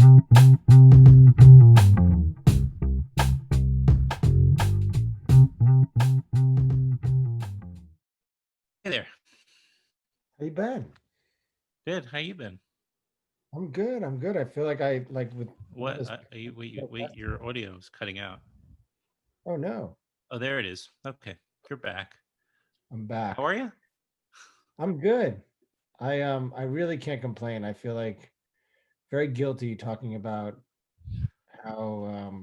Hey there. How you been? Good. How you been? I'm good. I'm good. I feel like I like with all What? this. Wait, your audio is cutting out. Oh no, Oh, there it is. Okay, you're back. I'm How back. are you? I'm good. I really can't complain. I feel like very guilty talking about how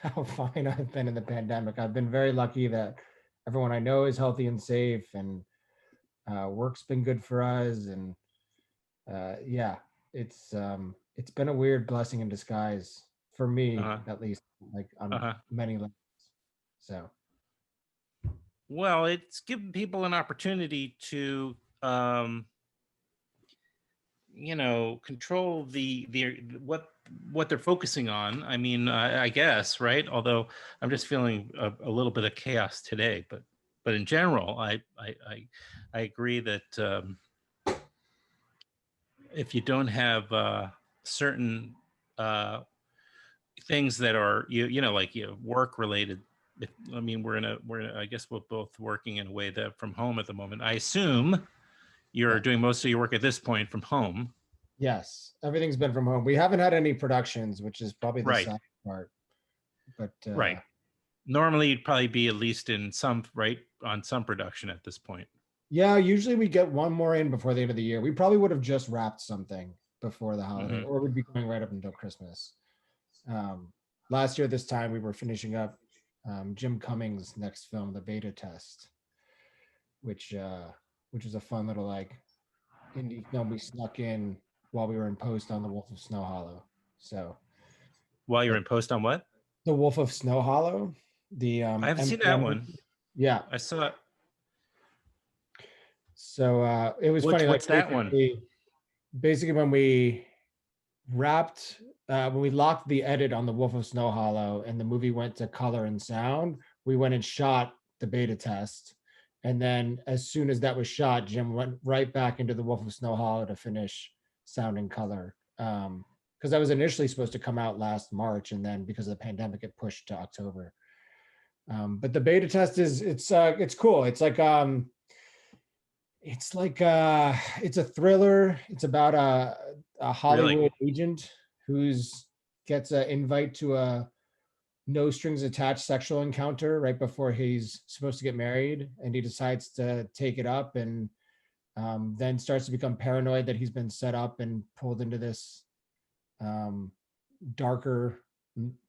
how fine I've been in the pandemic. I've been very lucky that everyone I know is healthy and safe, and work's been good for us. And yeah, it's been a weird blessing in disguise for me, Uh-huh. at least, like on Uh-huh. many levels. So. Well, it's given people an opportunity to control the what they're focusing on. I mean, I guess, right? Although I'm just feeling a little bit of chaos today, but in general, I agree that if you don't have certain uh things that are like work related. I mean, I guess we're both working in a way that from home at the moment. I assume you're Yeah. doing most of your work at this point from home. Yes, everything's been from home. We haven't had any productions, which is probably the Right. sad part. But Right. Normally you'd probably be at least in some, right, on some production at this point. yeah, usually we get one more in before the end of the year. We probably would have just wrapped something before the holiday, Hmm. or would be going right up until Christmas. Um, Last year, this time, we were finishing up Jim Cummings' next film, The Beta Test, which uh, which was a fun little like indie film we snuck in while we were in post on The Wolf of Snow Hollow. So While you're it, in post on what? The Wolf of Snow Hollow, the I haven't seen that MGM one. movie. Yeah. I saw. So it was funny, like What's that one? basically when we wrapped when we locked the edit on The Wolf of Snow Hollow and the movie went to color and sound, we went and shot the beta test. And then as soon as that was shot, Jim went right back into The Wolf of Snow Hollow to finish sound and color. Because that was initially supposed to come out last March, and then because of the pandemic, it pushed to October. But the beta test is it's cool. It's a thriller. It's about a Really? Hollywood agent who's gets an invite to a no strings attached sexual encounter right before he's supposed to get married, and he decides to take it up, and then starts to become paranoid that he's been set up and pulled into this um, darker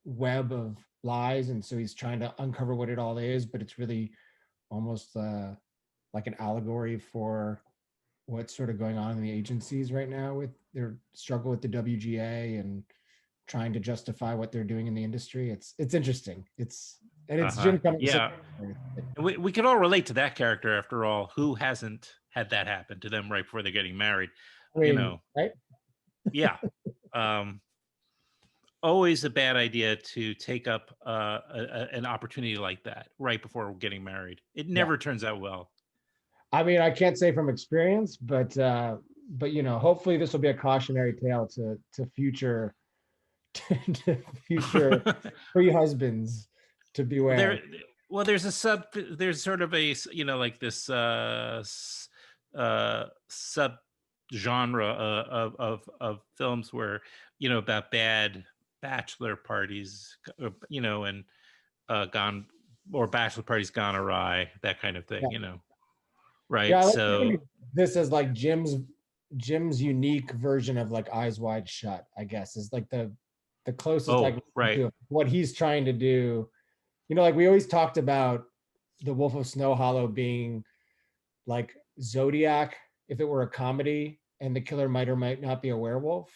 web of lies, and so he's trying to uncover what it all is, but it's really almost like an allegory for what's sort of going on in the agencies right now with their struggle with the WGA and trying to justify what they're doing in the industry. It's interesting. It's Uh-huh. Jim Cummings. Yeah. And we can all relate to that character after all. Who hasn't had that happen to them right before they're getting married? I You mean, know, right? yeah. Um, Always a bad idea to take up an opportunity like that right before getting married. It Yeah. never turns out well. I mean, I can't say from experience, but hopefully this will be a cautionary tale to future to future pre-husbands to beware. there, well, there's sort of a like this sub genre of films where about bad bachelor parties, and gone or bachelor parties gone awry, that kind of thing, Yeah. Yeah, right? I like to think So, of this as like Jim's unique version of like Eyes Wide Shut, I guess, is like the closest I oh, can right, do what he's trying to do. Like we always talked about the Wolf of Snow Hollow being like Zodiac if it were a comedy, and the killer might or might not be a werewolf.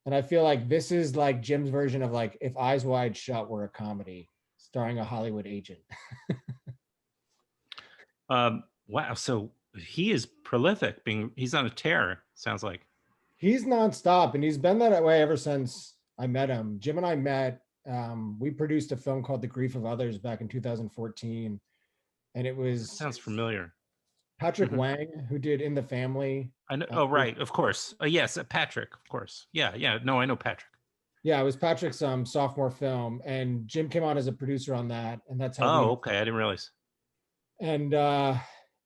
And I feel like this is like Jim's version of like if Eyes Wide Shut were a comedy starring a Hollywood agent. wow. So he is prolific. He's on a tear. Sounds like. He's nonstop, and he's been that way ever since I met him. Jim and I met. We produced a film called The Grief of Others back in 2014, and it That was sounds familiar. Patrick Hmm. Wang, who did In the Family. I know. Uh, Oh, right. Of course. Yes, Patrick. Of course. Yeah. Yeah. No, I know Patrick. yeah, it was Patrick's sophomore film, and Jim came on as a producer on that, and that's how Oh, we okay. I didn't realize. and uh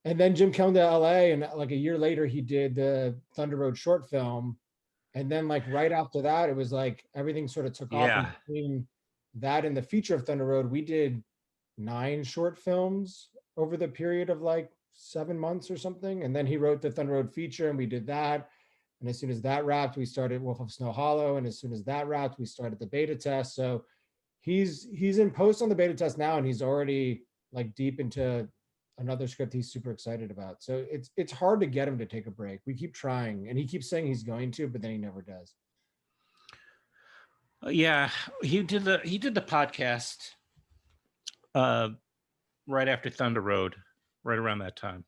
and then Jim came to LA, and like a year later he did the Thunder Road short film. And then like right after that, it was like everything sort of took off. And Yeah. between that and the feature of Thunder Road, we did 9 short films over the period of like 7 months or something. And then he wrote the Thunder Road feature, and we did that. And as soon as that wrapped, we started Wolf of Snow Hollow. And as soon as that wrapped, we started the beta test. So he's in post on the beta test now, and he's already like deep into another script he's super excited about. So it's hard to get him to take a break. We keep trying, and he keeps saying he's going to, but then he never does. Yeah. He did the podcast uh right after Thunder Road, right around that time.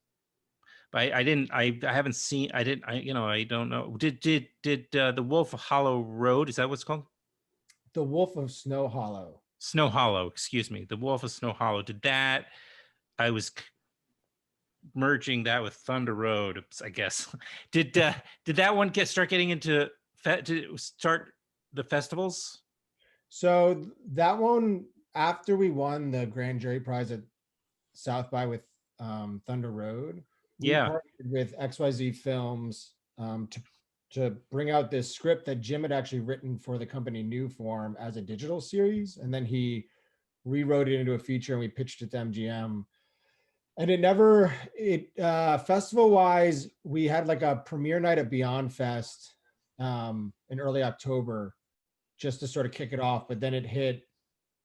But I didn't. I haven't seen. I didn't. I don't know. Did the Wolf of Hollow Road? Is that what's called? The Wolf of Snow Hollow. Snow Hollow. Excuse me. The Wolf of Snow Hollow. Did that? I was merging that with Thunder Road, I guess. Did that one start getting into to start the festivals? So that one, after we won the grand jury prize at South by with Thunder Road, we Yeah. partnered with XYZ Films to bring out this script that Jim had actually written for the company New Form as a digital series, and then he rewrote it into a feature, and we pitched it to MGM. And it festival wise, we had like a premiere night at Beyond Fest in early October just to sort of kick it off, but then it hit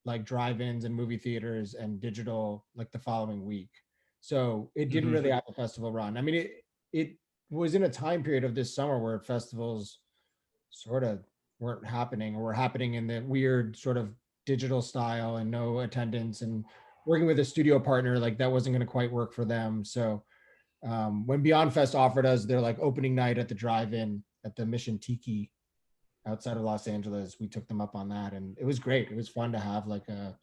like drive-ins and movie theaters and digital like the following week. So it didn't Hmm. really have a festival run. I mean, it was in a time period of this summer where festivals sort of weren't happening, or were happening in the weird sort of digital style and no attendance, and working with a studio partner, like that wasn't going to quite work for them. So when Beyond Fest offered us their like opening night at the drive-in at the Mission Tiki outside of Los Angeles, we took them up on that, and it was great. It was fun to have like a,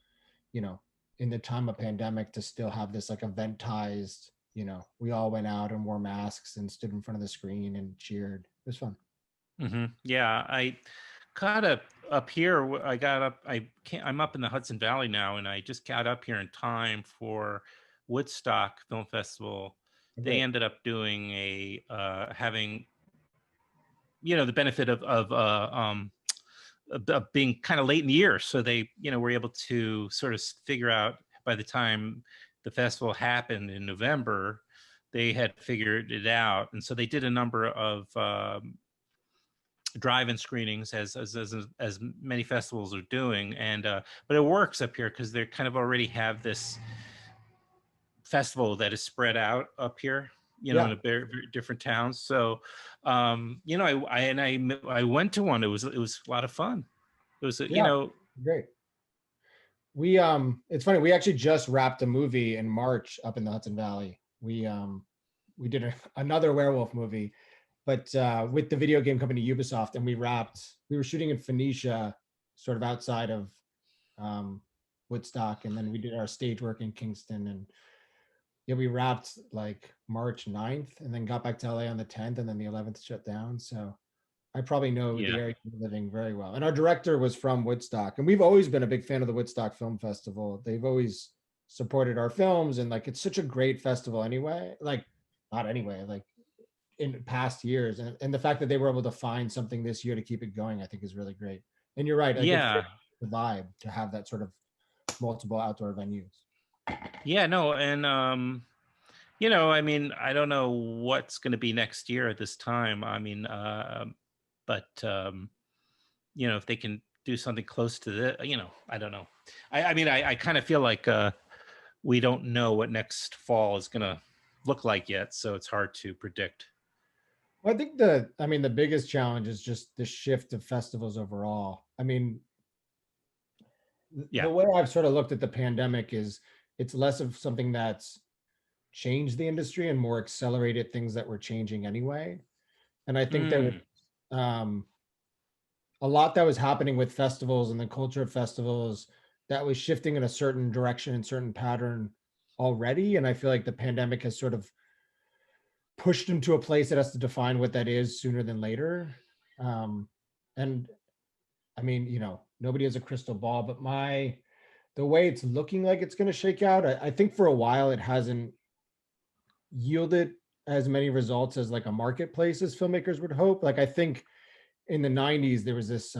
you know, in the time of pandemic, to still have this like eventized, we all went out and wore masks and stood in front of the screen and cheered. It was fun. Yeah, I got up here. I got up. I can't. I'm up in the Hudson Valley now, and I just got up here in time for Woodstock Film Festival. They Great. ended up doing having the benefit of being kind of late in the year, so they were able to sort of figure out by the time the festival happened in November, they had figured it out, and so they did a number of drive-in screenings as many festivals are doing, and but it works up here because they kind of already have this festival that is spread out up here, in Yeah. a very, very different towns. So I went to one. It was a lot of fun. It was Yeah. Great. It's funny, we actually just wrapped a movie in March up in the Hudson Valley. We did another werewolf movie, but with the video game company Ubisoft, and we were shooting in Phoenicia, sort of outside of Woodstock, and then we did our stage work in Kingston, and yeah, we wrapped like March 9th, and then got back to LA on the 10th, and then the 11th shut down. So I probably know the Yeah. area you're living very well. And our director was from Woodstock, and we've always been a big fan of the Woodstock Film Festival. They've always supported our films, and like it's such a great festival anyway. Like, not anyway, like in past years, and the fact that they were able to find something this year to keep it going, I think is really great. And you're right, like it Yeah. fits the vibe to have that sort of multiple outdoor venues. Yeah. No. And I mean, I don't know what's going to be next year at this time. I mean, but if they can do something close to the, I don't know. I mean, I kind of feel like we don't know what next fall is going to look like yet, so it's hard to predict. Well, I mean, the biggest challenge is just the shift of festivals overall. I mean, Yeah. the way I've sort of looked at the pandemic is it's less of something that's changed the industry and more accelerated things that were changing anyway. And I think there was Mm. um, a lot that was happening with festivals and the culture of festivals that was shifting in a certain direction and certain pattern already. And I feel like the pandemic has sort of pushed into a place that has to define what that is sooner than later. And I mean, nobody has a crystal ball, but the way it's looking like it's going to shake out, I think for a while it hasn't yielded as many results as like a marketplace as filmmakers would hope. Like I think in the 90s there was this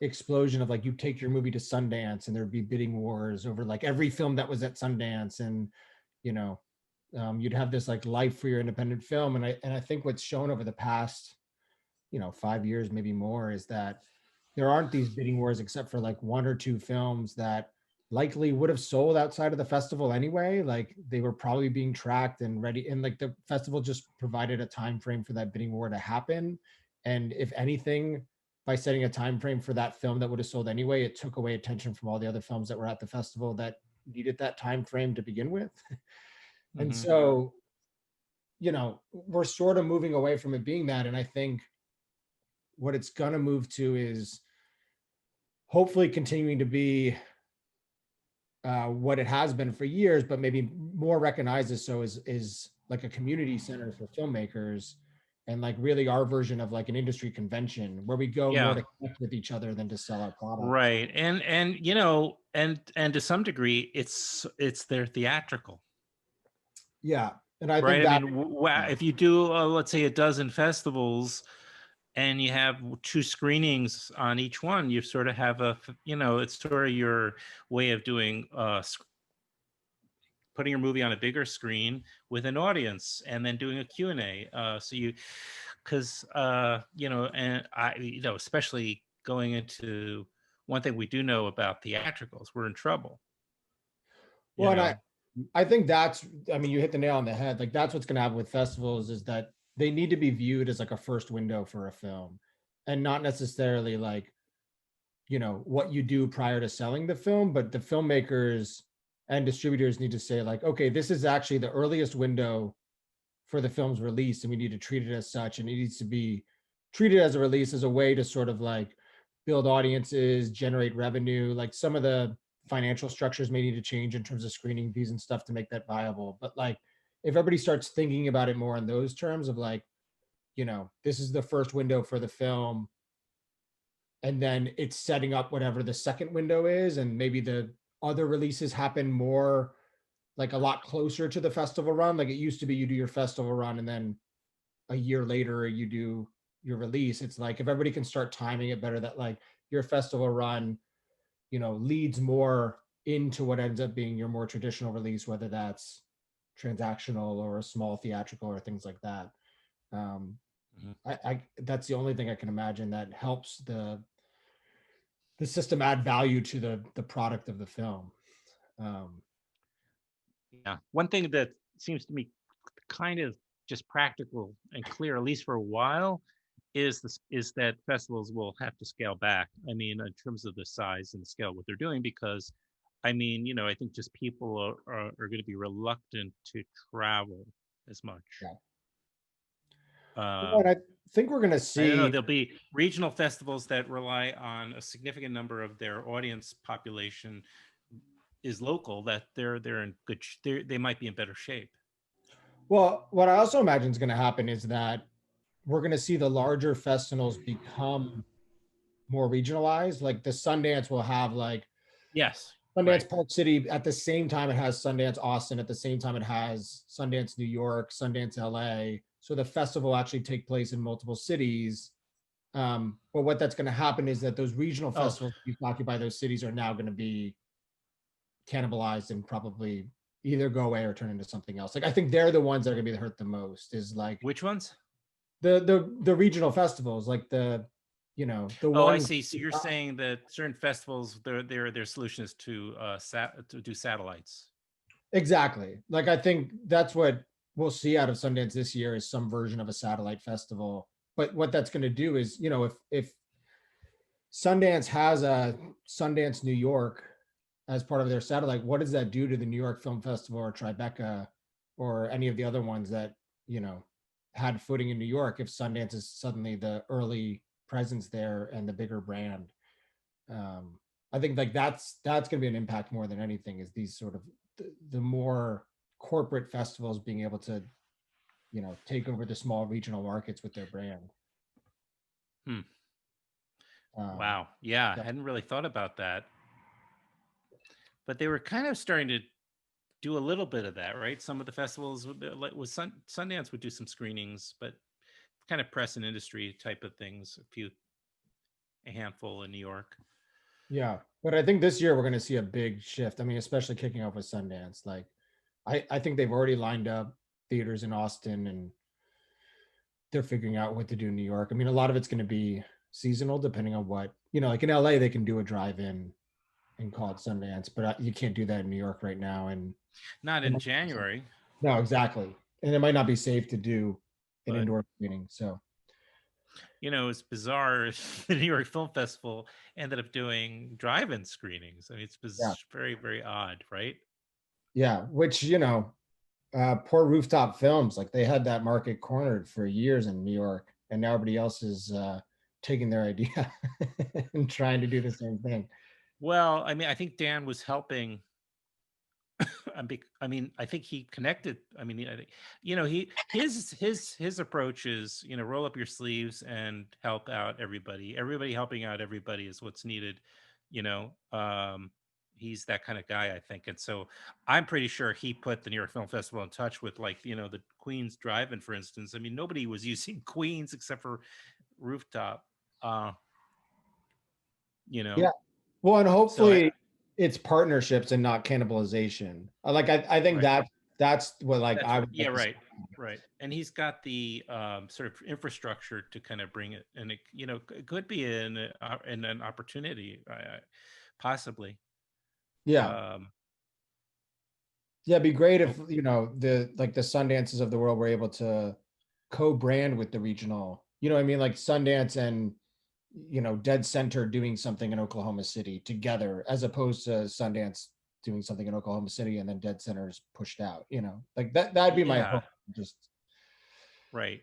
explosion of like you take your movie to Sundance and there'd be bidding wars over like every film that was at Sundance, and you know you'd have this like life for your independent film. And I think what's shown over the past 5 years, maybe more, is that there aren't these bidding wars except for like one or two films that likely would have sold outside of the festival anyway. Like they were probably being tracked and ready, and like the festival just provided a time frame for that bidding war to happen. And if anything, by setting a time frame for that film that would have sold anyway, it took away attention from all the other films that were at the festival that needed that time frame to begin with. And Mhm. so, we're sort of moving away from it being that. And I think what it's going to move to is hopefully continuing to be what it has been for years, but maybe more recognized as so is like a community center for filmmakers, and like really our version of like an industry convention where we go more Yeah. to connect with each other than to sell our product. Right. And to some degree it's their theatrical. Yeah. And I think Right. I that, mean, if you do, let's say, a dozen festivals, and you have two screenings on each one, you sort of have it's sort of your way of doing, putting your movie on a bigger screen with an audience, and then doing a Q&A. So you, because and I, especially going into one thing we do know about theatricals, we're in trouble. You well, and know. I think that's, I mean, you hit the nail on the head. Like that's what's going to happen with festivals, is that they need to be viewed as like a first window for a film, and not necessarily like, what you do prior to selling the film, but the filmmakers and distributors need to say like, okay, this is actually the earliest window for the film's release, and we need to treat it as such, and it needs to be treated as a release, as a way to sort of like build audiences, generate revenue. Like some of the financial structures may need to change in terms of screening fees and stuff to make that viable. But like if everybody starts thinking about it more in those terms of like, this is the first window for the film, and then it's setting up whatever the second window is, and maybe the other releases happen more like a lot closer to the festival run. Like it used to be you do your festival run and then a year later you do your release. It's like if everybody can start timing it better, that like your festival run leads more into what ends up being your more traditional release, whether that's transactional or a small theatrical or things like that. um Mhm. I that's the only thing I can imagine that helps the system add value to the product of the film. um Yeah. One thing that seems to me kind of just practical and clear, at least for a while, is that festivals will have to scale back. I mean, in terms of the size and the scale of what they're doing, because I mean, I think just people are going to be reluctant to travel as much. yeah. And Um, I think we're going to I don't know. see. There'll be regional festivals that rely on a significant number of their audience population is local. That they're in good. They might be in better shape. Well, what I also imagine is going to happen is that we're going to see the larger festivals become more regionalized. Like the Sundance will have like Yes. Right. Sundance Park City at the same time it has Sundance Austin, at the same time it has Sundance New York, Sundance LA. So the festival actually take place in multiple cities. But what that's going to happen is that those regional Oh, festivals you occupy those cities are now going to be cannibalized and probably either go away or turn into something else. Like I think they're the ones that are going to be hurt the most. Is like which ones? the regional festivals, like the Oh, I ones. see. So you're saying that certain festivals, their solution is to do satellites. Exactly. Like I think that's what we'll see out of Sundance this year, is some version of a satellite festival. But what that's going to do is, if Sundance has a Sundance New York as part of their satellite, what does that do to the New York Film Festival or Tribeca or any of the other ones that, had footing in New York, if Sundance is suddenly the early presence there and the bigger brand? um, I think like that's going to be an impact more than anything, is these sort of the more corporate festivals being able to take over the small regional markets with their brand. Hmm. Um, Wow. Yeah, so, hadn't really thought about that. But they were kind of starting to do a little bit of that, right? Some of the festivals like with Sundance would do some screenings, but kind of press and industry type of things. A handful in New York. yeah, but I think this year we're going to see a big shift. I mean, especially kicking off with Sundance. Like, I think they've already lined up theaters in Austin, and they're figuring out what to do in New York. I mean, a lot of it's going to be seasonal, depending on what like in LA, they can do a drive-in and call it Sundance, but you can't do that in New York right now. And Not it in might- January, no, exactly, and it might not be safe to do an but indoor screening. So it's bizarre. The New York Film Festival ended up doing drive-in screenings. I mean, yeah, very, very odd, right? yeah, which poor rooftop films, like they had that market cornered for years in New York, and now everybody else is taking their idea and trying to do the same thing. Well, I mean, I think Dan was helping. I mean, I think he connected. I mean, I think his approach is roll up your sleeves and help out everybody. Everybody helping out everybody is what's needed. You know, um, he's that kind of guy, I think, and so I'm pretty sure he put the New York Film Festival in touch with like the Queens Drive-In, for instance. I mean, nobody was using Queens except for Rooftop. Uh, you know, Yeah. Well, and so I, hopefully it's partnerships and not cannibalization. I think right. that's what like That's I right. would Yeah, like to see. right, right. And he's got the sort of infrastructure to kind of bring it, and it could be an opportunity, possibly. Yeah. Um, Yeah, it'd be great oh, if, the Sundances of the world were able to co-brand with the regional, what I mean? Like Sundance and, Dead Center doing something in Oklahoma City together, as opposed to Sundance doing something in Oklahoma City and then Dead Center's pushed out, like that'd be my yeah, hope. Just right.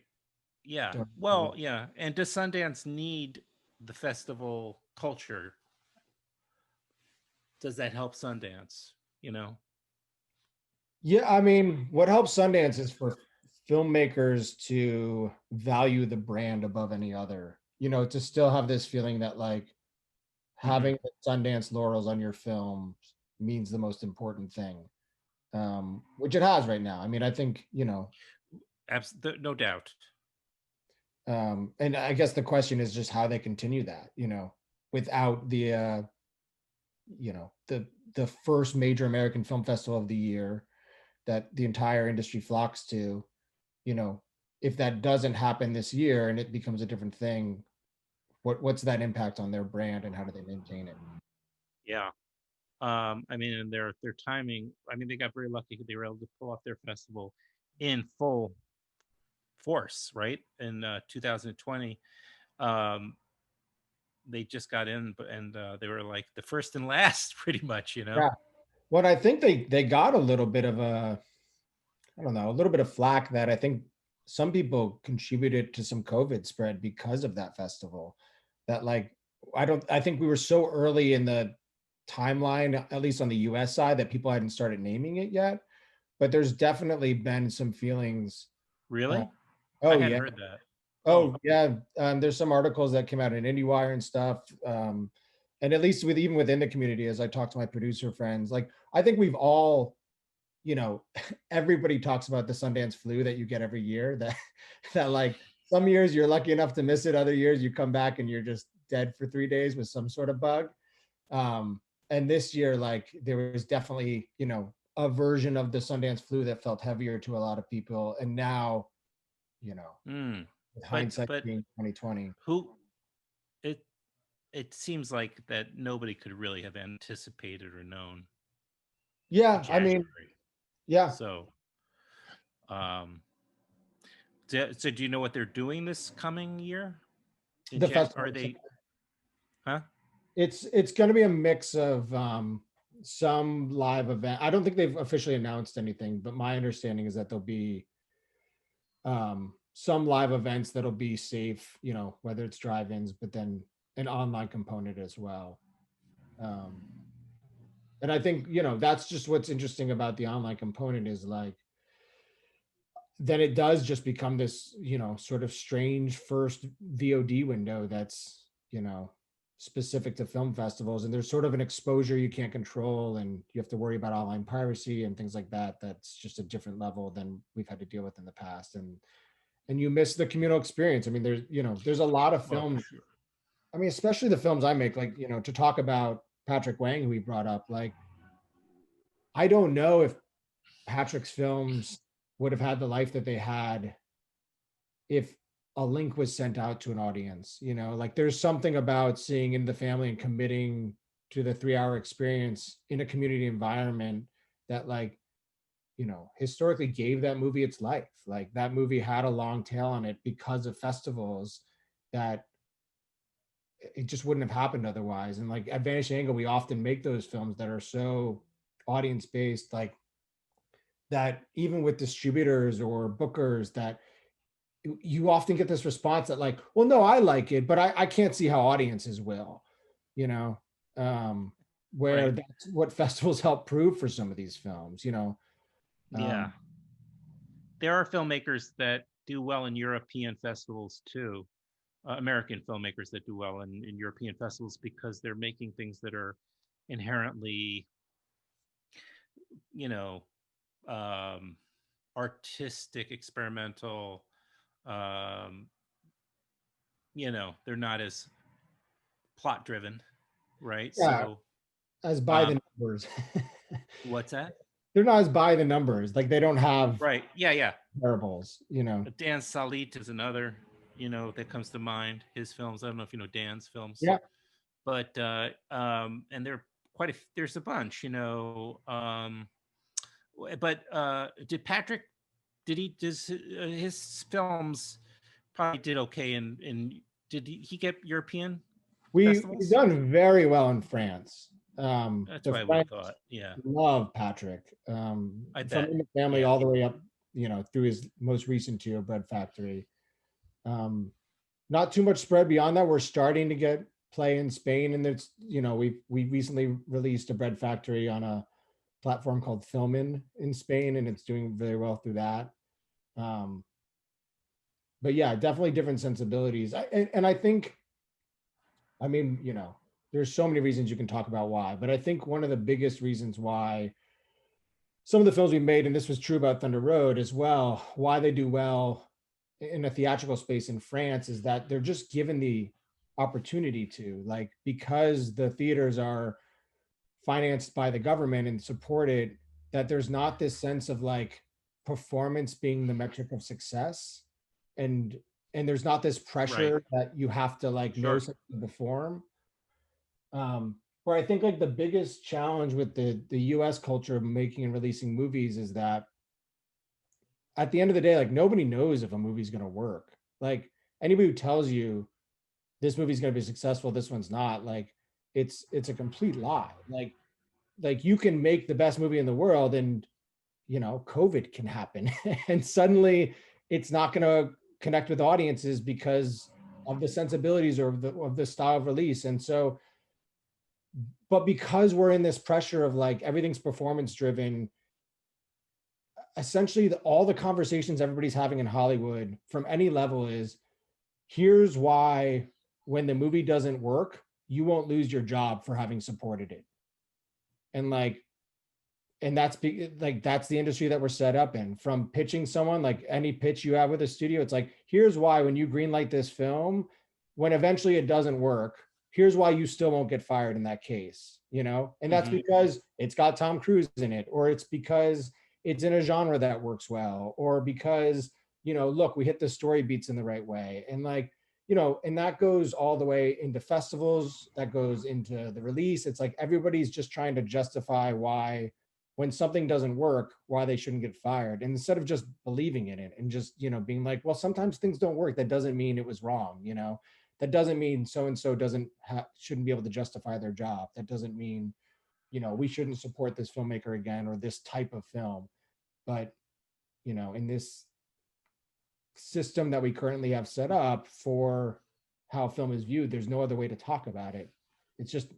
Yeah. don't. Well, yeah. And does Sundance need the festival culture? Does that help Sundance? You know? Yeah, I mean, what helps Sundance is for filmmakers to value the brand above any other, to still have this feeling that like Hmm. having the Sundance laurels on your film means the most important thing, which it has right now. I mean, I think, No doubt. and I guess the question is just how they continue that, without the first major American film festival of the year that the entire industry flocks to, you know, if that doesn't happen this year and it becomes a different thing, what's that impact on their brand and how do they maintain it? Yeah. I mean, and their timing. I mean, they got very lucky. They were able to pull off their festival in full force, right? In 2020, um, they just got in, and they were like the first and last, pretty much. Yeah. Well, I think they got a little bit of I don't know, a little bit of flack that I think some people contributed to some COVID spread because of that festival. That like I think we were so early in the timeline, at least on the US side, that people hadn't started naming it yet. But there's definitely been some feelings. Uh, Really? I oh hadn't yeah. heard that. Oh, Oh yeah. There's some articles that came out in IndieWire and stuff. And at least even within the community, as I talk to my producer friends, like I think we've all, you know, everybody talks about the Sundance flu that you get every year. That like some years you're lucky enough to miss it, other years you come back and you're just dead for 3 days with some sort of bug. Um, and this year, like there was definitely, a version of the Sundance flu that felt heavier to a lot of people. And now, you know, mm. with but hindsight but being 2020. who? It it seems like that nobody could really have anticipated or known in Yeah, I mean, January. yeah, So, um, so do you know what they're doing this coming year? In the Jan, festival. are they? Huh? It's going to be a mix of some live event. I don't think they've officially announced anything, but my understanding is that there'll be some live events that'll be safe, whether it's drive-ins, but then an online component as well. Um, and I think, that's just what's interesting about the online component is like then it does just become this, sort of strange first VOD window that's, specific to film festivals. And there's sort of an exposure you can't control, and you have to worry about online piracy and things like that. That's just a different level than we've had to deal with in the past. And you miss the communal experience. I mean, there's a lot of Well, for films. sure. I mean, especially the films I make, like, to talk about Patrick Wang, who we brought up, like, I don't know if Patrick's films would have had the life that they had if a link was sent out to an audience. Like, there's something about seeing In the Family and committing to the 3-hour experience in a community environment that, like, historically gave that movie its life. Like, that movie had a long tail on it because of festivals that it just wouldn't have happened otherwise. And like at Vanishing Angle, we often make those films that are so audience based, like that even with distributors or bookers, that you often get this response that, like, well, no, I like it, but I can't see how audiences will, you know, um, where Right. that's what festivals help prove for some of these films, Yeah. There are filmmakers that do well in European festivals too. American filmmakers that do well in European festivals because they're making things that are inherently, you know, um, artistic, experimental. Um, they're not as plot driven, right? yeah, So, as by um, the numbers. what's that? They're not as by the numbers. Like, they don't have Right. Yeah. Yeah. parables. Dan Salit is another, that comes to mind. His films. I don't know if you know Dan's films, Yeah. but and there are there's a bunch, but did Patrick did he does his films probably did okay in did he get European We've festivals? done very well in France. That's The what I would have French thought. Yeah, love Patrick, I from bet. In the Family Yeah. all the way up, through his most recent two, Bread Factory. Um, Not too much spread beyond that. We're starting to get play in Spain, and there's, we recently released a Bread Factory on a platform called Filmin in Spain, and it's doing very well through that. Um, but yeah, definitely different sensibilities. And I think, I mean, there's so many reasons you can talk about why, but I think one of the biggest reasons why some of the films we made, and this was true about Thunder Road as well, why they do well in a theatrical space in France is that they're just given the opportunity to, like, because the theaters are financed by the government and supported, that there's not this sense of like performance being the metric of success, and there's not this Right. pressure that you have to like know Sure. something to perform. Where I think like the biggest challenge with the US culture of making and releasing movies is that at the end of the day, like, nobody knows if a movie's going to work. Like, anybody who tells you this movie's going to be successful, this one's not, like, it's a complete lie. Like you can make the best movie in the world, and COVID can happen and suddenly it's not going to connect with audiences because of the sensibilities or of the style of release. And so, but because we're in this pressure of like everything's performance driven, essentially all the conversations everybody's having in Hollywood from any level is, here's why when the movie doesn't work, you won't lose your job for having supported it. And like, and that's the industry that we're set up in. From pitching someone, like any pitch you have with a studio, it's like, here's why when you greenlight this film, when eventually it doesn't work, here's why you still won't get fired in that case. And that's Hmm. because it's got Tom Cruise in it, or it's because it's in a genre that works well, or because, look, we hit the story beats in the right way. And like, and that goes all the way into festivals, that goes into the release. It's like everybody's just trying to justify why, when something doesn't work, why they shouldn't get fired. And instead of just believing in it and just, being like, well, sometimes things don't work, that doesn't mean it was wrong. That doesn't mean so and so shouldn't be able to justify their job. That doesn't mean, we shouldn't support this filmmaker again or this type of film. But, in this system that we currently have set up for how film is viewed, there's no other way to talk about it. It's just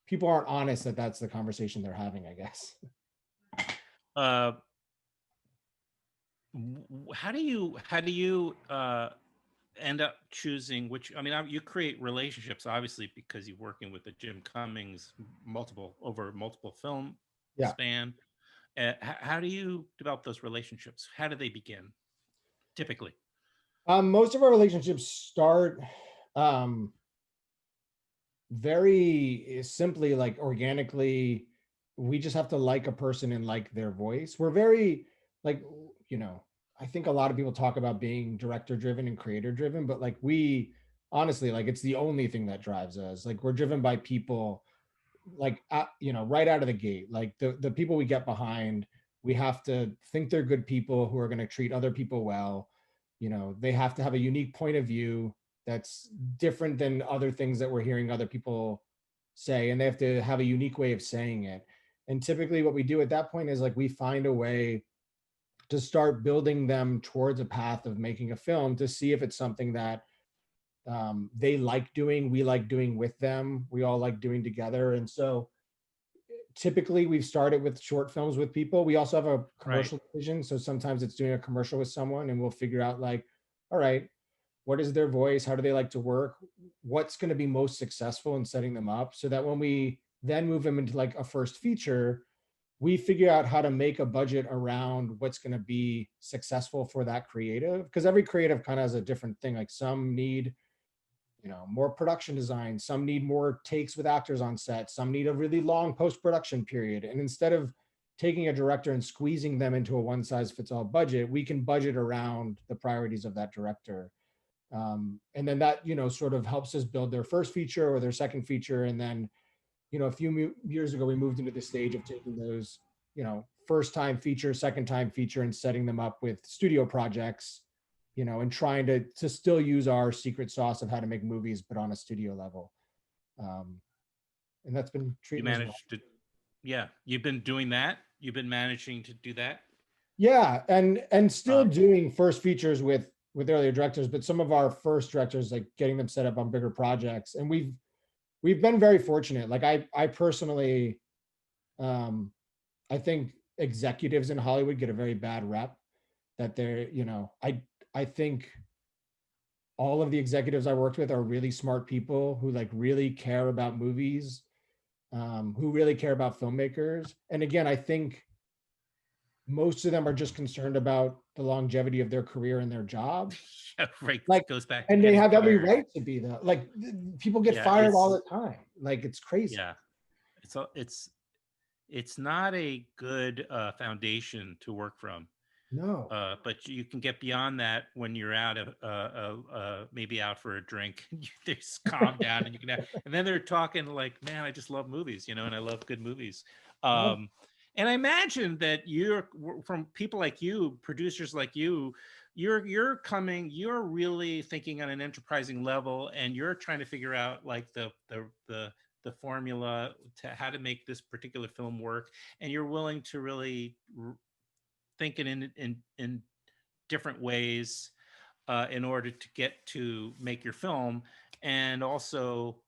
people aren't honest that that's the conversation they're having, I guess. Uh, How do you end up choosing which? I mean, you create relationships obviously because you're working with the Jim Cummings multiple film Yeah. span. How do you develop those relationships? How do they begin typically? Most of our relationships start um, very simply, like organically. We just have to like a person and like their voice. We're very like, you know, I think a lot of people talk about being director driven and creator driven, but like we honestly, like it's the only thing that drives us. Like we're driven by people, like right out of the gate. Like the people we get behind, we have to think they're good people who are going to treat other people well. They have to have a unique point of view that's different than other things that we're hearing other people say, and they have to have a unique way of saying it. And typically what we do at that point is like we find a way to start building them towards a path of making a film to see if it's something that they like doing, we like doing with them, we all like doing together. And so typically we've started with short films with people. We also have a Right. commercial division, so sometimes it's doing a commercial with someone and we'll figure out like, all right, what is their voice, how do they like to work, what's going to be most successful in setting them up, so that when we then move them into like a first feature, we figure out how to make a budget around what's going to be successful for that creative, because every creative kind of has a different thing. Like some need more production design, some need more takes with actors on set, some need a really long post-production period. And instead of taking a director and squeezing them into a one size fits all budget, we can budget around the priorities of that director. And then that sort of helps us build their first feature or their second feature. And then a few years ago we moved into the stage of taking those first time feature, second time feature, and setting them up with studio projects, and trying to still use our secret sauce of how to make movies, but on a studio level. Um, and that's been You treating us well. managed to, yeah, you've been doing that. You've been managing to do that. Yeah, and still Uh, doing first features with earlier directors, but some of our first directors, like getting them set up on bigger projects. And we've been very fortunate. Like I personally, um, I think executives in Hollywood get a very bad rep, that they're, I think all of the executives I worked with are really smart people who like really care about movies, who really care about filmmakers. And again, I think most of them are just concerned about the longevity of their career and their job. yeah, right. Like, Goes back to and they getting have every fired. right to be though. Like people get Yeah, fired all the time. Like it's crazy. yeah, it's not a good foundation to work from. No. But you can get beyond that when you're out of maybe out for a drink. They just calm down and you can have, and then they're talking like, man, I just love movies, and I love good movies. Yeah. Um, and I imagine that you're from people like you, producers like you, you're really thinking on an enterprising level, and you're trying to figure out like the formula to how to make this particular film work, and you're willing to really think it in different ways in order to get to make your film. And also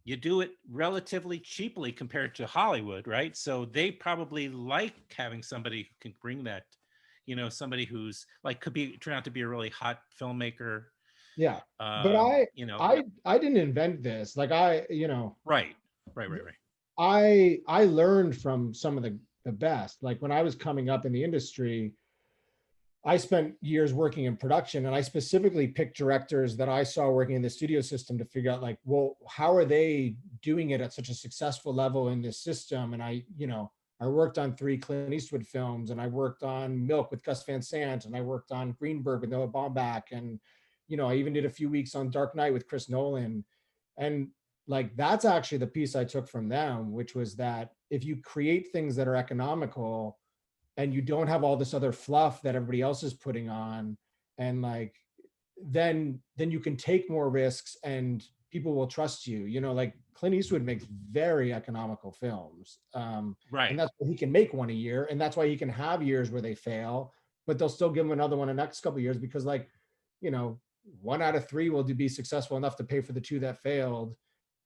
you do it relatively cheaply compared to Hollywood, right? So they probably like having somebody who can bring that, somebody who's like could be turn out to be a really hot filmmaker. Yeah. But um you know I didn't invent this. Like right, right. I learned from some of the best. Like when I was coming up in the industry, I spent years working in production, and I specifically picked directors that I saw working in the studio system to figure out like, well, how are they doing it at such a successful level in this system? And I worked on 3 Clint Eastwood films, and I worked on Milk with Gus Van Sant, and I worked on Greenberg with Noah Baumbach, and I even did a few weeks on Dark Knight with Chris Nolan. And like that's actually the piece I took from them, which was that if you create things that are economical and you don't have all this other fluff that everybody else is putting on, and like then you can take more risks and people will trust you. Like Clint Eastwood makes very economical films, and Right. that's why he can make one a year, and that's why he can have years where they fail, but they'll still give him another one the next couple of years, because like you know 1 out of 3 will be successful enough to pay for the 2 that failed.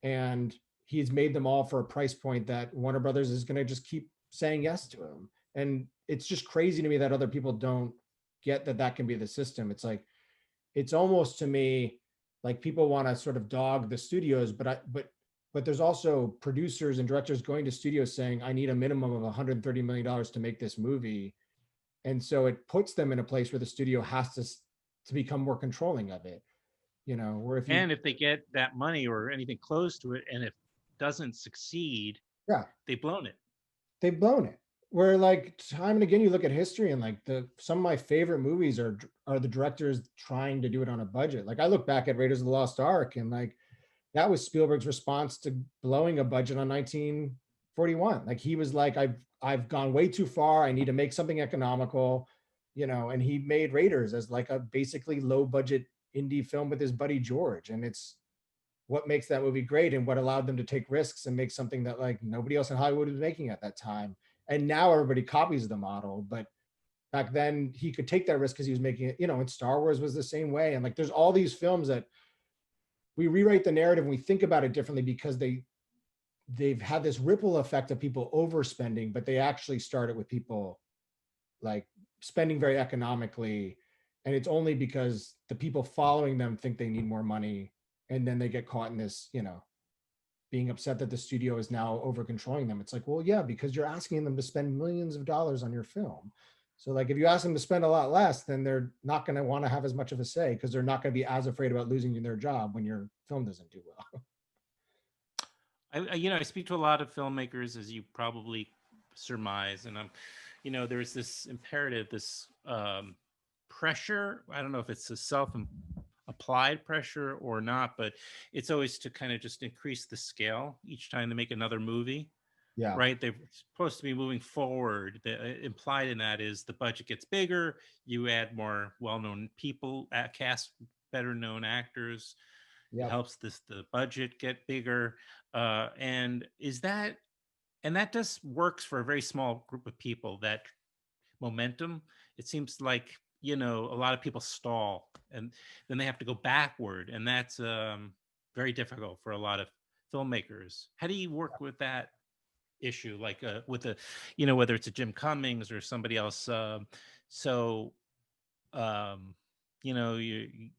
And he's made them all for a price point that Warner Brothers is going to just keep saying yes to him. And it's just crazy to me that other people don't get that that can be the system. It's like, it's almost to me like people want to sort of dog the studios, but there's also producers and directors going to studios saying, I need a minimum of $130 million to make this movie. And so it puts them in a place where the studio has to become more controlling of it, you know, where if you, And if they get that money or anything close to it, and if it doesn't succeed, yeah, they've blown it. they've blown it. Where like time and again, you look at history and like some of my favorite movies are the directors trying to do it on a budget. Like I look back at Raiders of the Lost Ark and like that was Spielberg's response to blowing a budget on 1941. Like he was like, I've gone way too far. I need to make something economical, you know, and he made Raiders as like a basically low budget indie film with his buddy George. And it's what makes that movie great and what allowed them to take risks and make something that like nobody else in Hollywood was making at that time. And now everybody copies the model, but back then he could take that risk because he was making it, you know, and Star Wars was the same way. And like there's all these films that we rewrite the narrative and we think about it differently because they've had this ripple effect of people overspending, but they actually started with people like spending very economically. And it's only because the people following them think they need more money. And then they get caught in this, you know, being upset that the studio is now over controlling them. It's like, well, yeah, because you're asking them to spend millions of dollars on your film. So like if you ask them to spend a lot less, then they're not going to want to have as much of a say because they're not going to be as afraid about losing their job when your film doesn't do well. I speak to a lot of filmmakers, as you probably surmise, and there's this imperative, this pressure. I don't know if it's a self-applied pressure or not, but it's always to kind of just increase the scale each time they make another movie. Yeah. Right? They're supposed to be moving forward. The implied in that is the budget gets bigger. You add more well-known people, cast better known actors. It Yep. helps the budget get bigger, and that just works for a very small group of people. That momentum, it seems like a lot of people stall, and then they have to go backward, and that's very difficult for a lot of filmmakers. How do you work with that issue, like with whether it's a Jim Cummings or somebody else? So you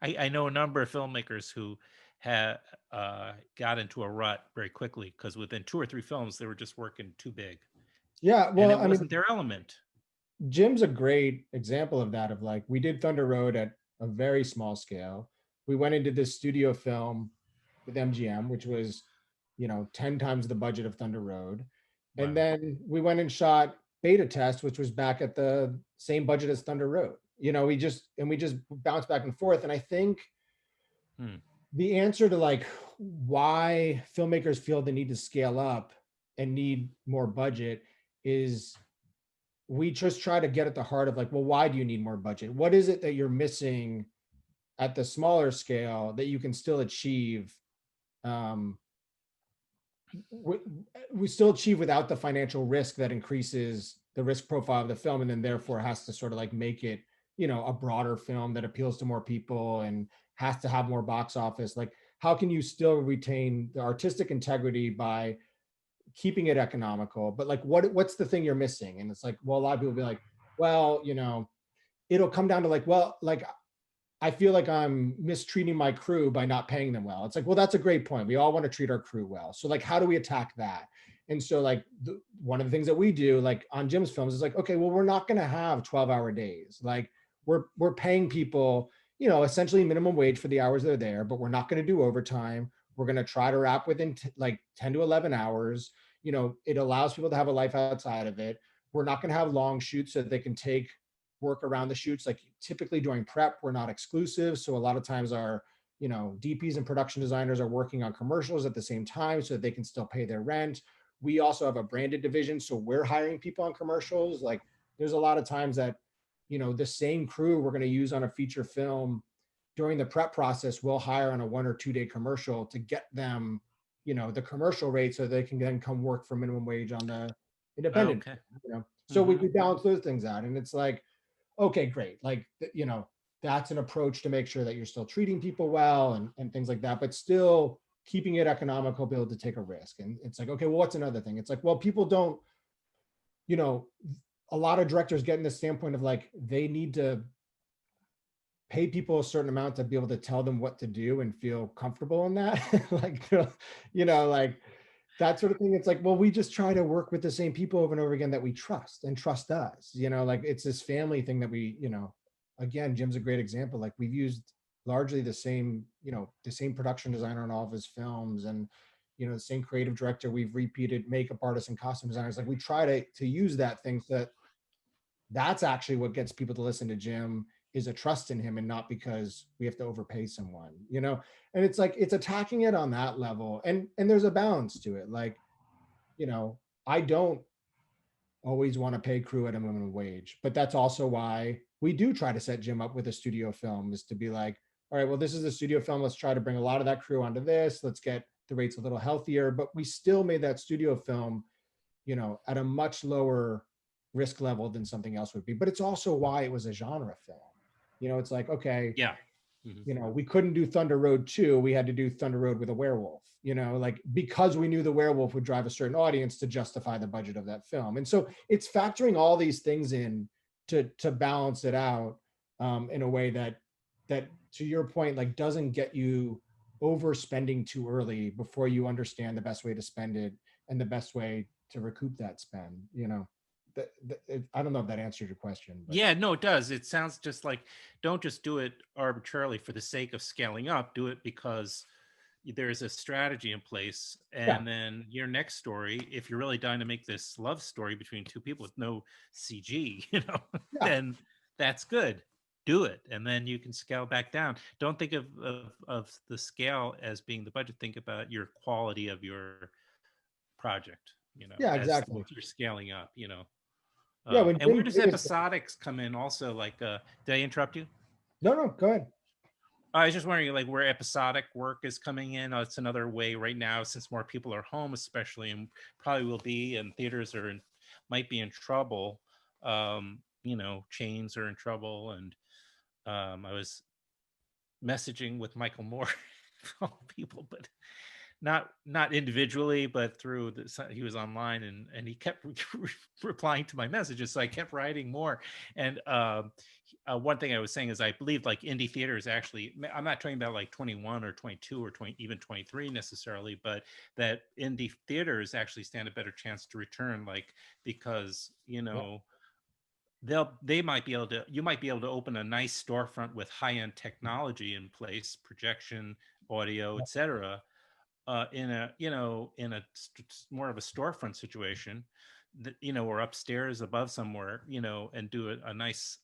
I know a number of filmmakers who had got into a rut very quickly because within 2 or 3 films they were just working too big, Yeah. and Well, it I mean, wasn't their element. Jim's a great example of that. Of like, we did Thunder Road at a very small scale. We went into this studio film with MGM, which was, 10 times the budget of Thunder Road. And Wow. then we went and shot Beta Test, which was back at the same budget as Thunder Road. We just bounced back and forth. And I think Hmm. the answer to like why filmmakers feel the need to scale up and need more budget is we just try to get at the heart of like, well, why do you need more budget? What is it that you're missing at the smaller scale that you can still achieve? Um, we still achieve without the financial risk that increases the risk profile of the film, and then therefore has to sort of like make it, a broader film that appeals to more people and has to have more box office. Like, how can you still retain the artistic integrity by keeping it economical, but like what's the thing you're missing? And it's like, well, a lot of people will be like, well, it'll come down to like, well, like I feel like I'm mistreating my crew by not paying them well. It's like, well, that's a great point. We all want to treat our crew well. So like, how do we attack that? And so like one of the things that we do like on Jim's films is like, okay, well, we're not going to have 12-hour days. Like we're paying people, essentially minimum wage for the hours they're there, but we're not going to do overtime. We're going to try to wrap within like 10 to 11 hours. It allows people to have a life outside of it. We're not going to have long shoots so that they can take work around the shoots. Like typically during prep, we're not exclusive. So a lot of times our, DPs and production designers are working on commercials at the same time so that they can still pay their rent. We also have a branded division. So we're hiring people on commercials. Like there's a lot of times that, the same crew we're going to use on a feature film during the prep process, we'll hire on a 1 or 2 day commercial to get them, the commercial rate so they can then come work for minimum wage on the independent, Okay. So we Mhm. balance those things out. And it's like, okay, great. Like, that's an approach to make sure that you're still treating people well and things like that, but still keeping it economical, be able to take a risk. And it's like, okay, well, what's another thing? It's like, well, people don't, you know, a lot of directors get in the standpoint of like, they need to pay people a certain amount to be able to tell them what to do and feel comfortable in that. Like, like that sort of thing. It's like, well, we just try to work with the same people over and over again that we trust and trust us, like it's this family thing that we, again, Jim's a great example. Like we've used largely the same, the same production designer on all of his films, and, the same creative director. We've repeated makeup artists and costume designers. Like we try to use that thing that that's actually what gets people to listen to Jim, is a trust in him, and not because we have to overpay someone, and it's like, it's attacking it on that level. And there's a balance to it. Like, I don't always want to pay crew at a minimum wage, but that's also why we do try to set Jim up with a studio film, is to be like, all right, well, this is a studio film. Let's try to bring a lot of that crew onto this. Let's get the rates a little healthier, but we still made that studio film, at a much lower risk level than something else would be. But it's also why it was a genre film. It's like, okay, Yeah. Mm-hmm. we couldn't do Thunder Road 2. We had to do Thunder Road with a werewolf, like, because we knew the werewolf would drive a certain audience to justify the budget of that film. And so it's factoring all these things in to balance it out, in a way that to your point, like, doesn't get you overspending too early before you understand the best way to spend it and the best way to recoup that spend. I don't know if that answered your question, but Yeah, no, it does. It sounds just like, don't just do it arbitrarily for the sake of scaling up. Do it because there's a strategy in place. yeah, And then your next story, if you're really dying to make this love story between two people with no CG, yeah, then that's good. Do it. And then you can scale back down. Don't think of the scale as being the budget. Think about your quality of your project, yeah, as exactly. you're scaling up, Yeah, when and where Jim does did his, episodics come in also? Like, did I interrupt you? no, go ahead. I was just wondering, like, where episodic work is coming in. It's another way right now, since more people are home, especially, and probably will be, and theaters might be in trouble. Chains are in trouble, and I was messaging with Michael Moore, people, but not individually, but through he was online, and he kept replying to my messages, so I kept writing more. And one thing I was saying is, I believe like indie theater is actually, I'm not talking about like 21 or 22 or 20, even 23 necessarily, but that indie theaters actually stand a better chance to return, like, because Yeah, they might be able to, you might be able to open a nice storefront with high-end technology in place, projection, audio, yeah, etc., in a more of a storefront situation, that, or upstairs above somewhere, and do a nice